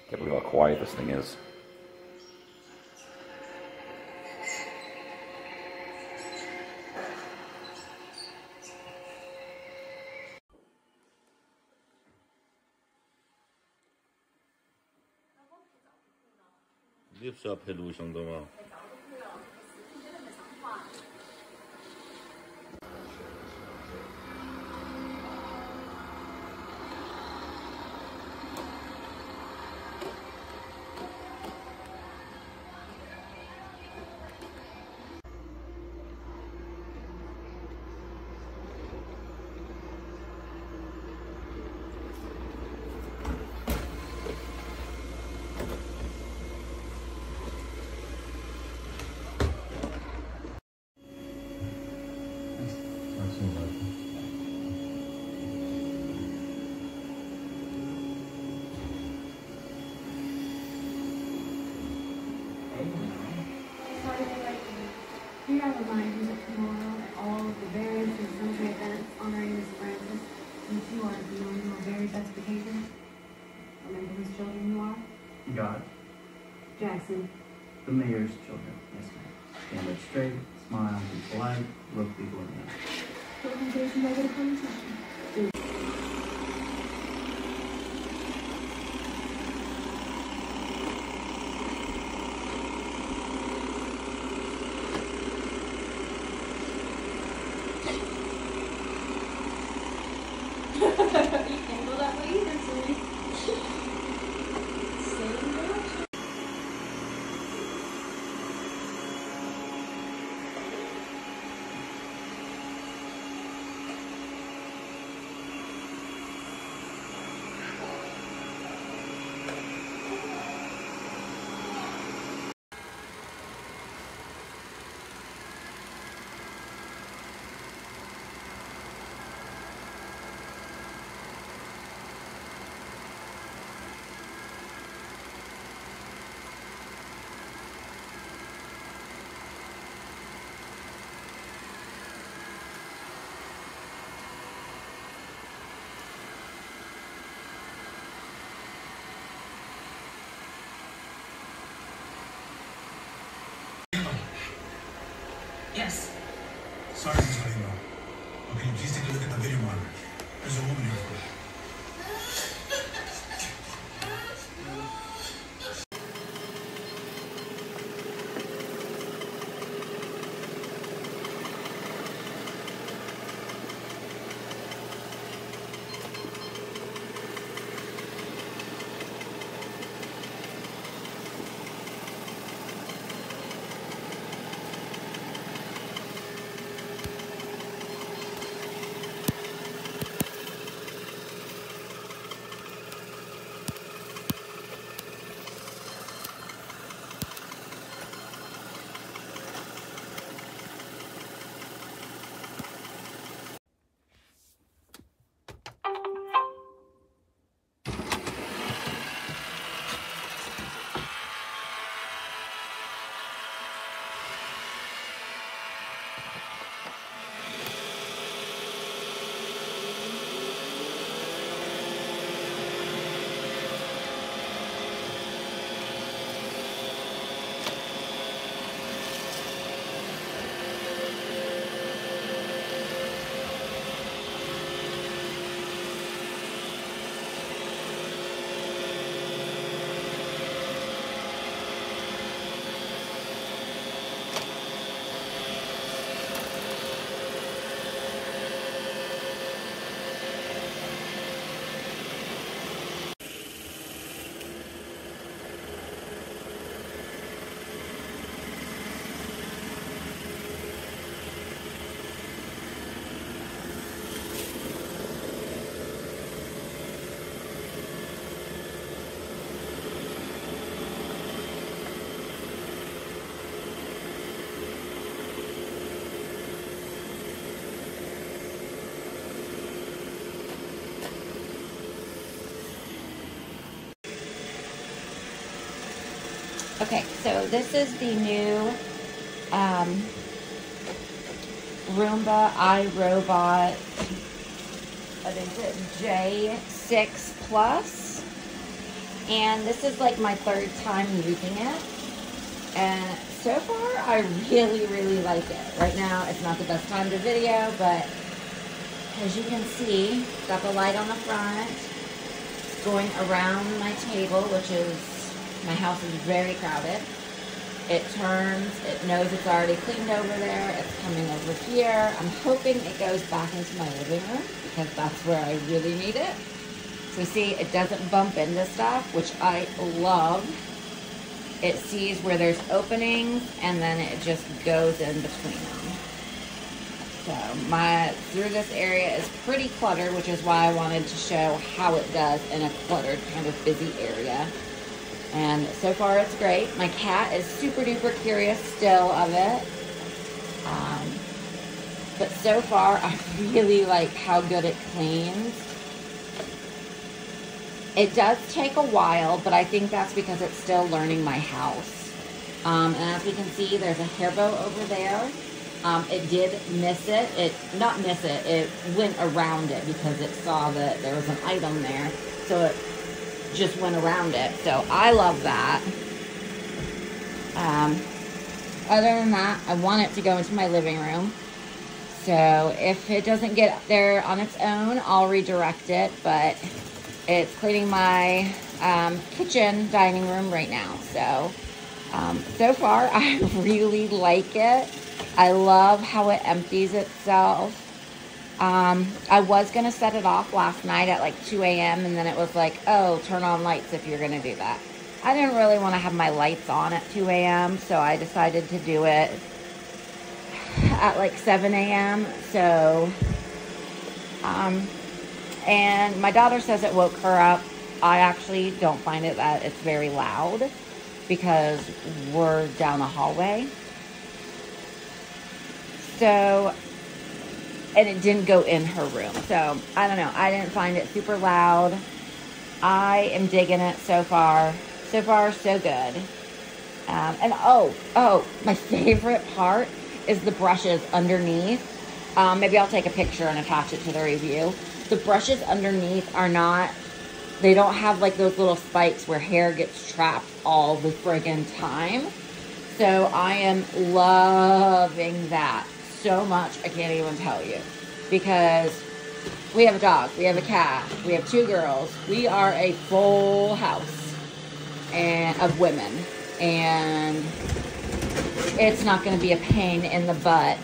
Can't believe how quiet this thing is. 립스 앞에 놓을 정도면 Here I remind you that tomorrow at all of the various and sundry events honoring Miss Francis, since you are to be on your very best behavior, remember whose children you are? God. Jackson. The mayor's children. Yes, ma'am. Stand up straight, smile, be polite, look people in the eye. Organization regular conversation. You handle that way easily. Same direction. Yes. Sorry to tell you, but can you please take a look at the video monitor? There's a woman here for you. Okay, so this is the new Roomba iRobot. What is it? J6 Plus. And this is like my third time using it. And so far, I really, really like it. Right now, it's not the best time to video, but as you can see, got the light on the front. It's going around my table, which is, my house is very crowded. It turns, it knows it's already cleaned over there. It's coming over here. I'm hoping it goes back into my living room because that's where I really need it. So see, it doesn't bump into stuff, which I love. It sees where there's openings and then it just goes in between them. So through this area is pretty cluttered, which is why I wanted to show how it does in a cluttered, kind of busy area. And so far it's great. My cat is super duper curious still of it. But so far I really like how good it cleans. It does take a while, but I think that's because it's still learning my house. And as we can see, there's a hair bow over there. It did miss it. It went around it because it saw that there was an item there. So it just went around it. So I love that. Other than that, I want it to go into my living room. So if it doesn't get there on its own, I'll redirect it. But it's cleaning my kitchen dining room right now. So, so far I really like it. I love how it empties itself. I was gonna set it off last night at like 2 a.m. and then it was like, oh, turn on lights if you're gonna do that. I didn't really want to have my lights on at 2 a.m. so I decided to do it at like 7 a.m. So, and my daughter says it woke her up. I actually don't find it that it's very loud because we're down a hallway. So, and it didn't go in her room. So, I don't know. I didn't find it super loud. I am digging it so far. So far, so good. And oh, my favorite part is the brushes underneath. Maybe I'll take a picture and attach it to the review. The brushes underneath are not, they don't have like those little spikes where hair gets trapped all the friggin' time. So I am loving that so much, I can't even tell you. Because we have a dog, we have a cat, we have 2 girls. We are a full house of women. And it's not gonna be a pain in the butt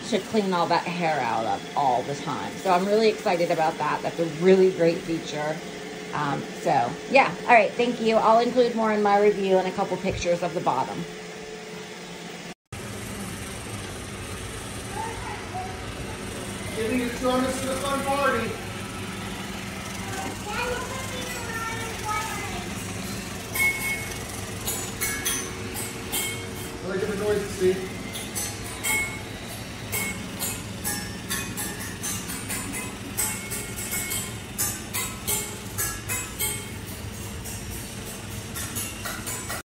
to clean all that hair out of all the time. So I'm really excited about that. That's a really great feature. So yeah, all right, thank you. I'll include more in my review and a couple pictures of the bottom. Giving your children to the fun party. Look at the noise, see?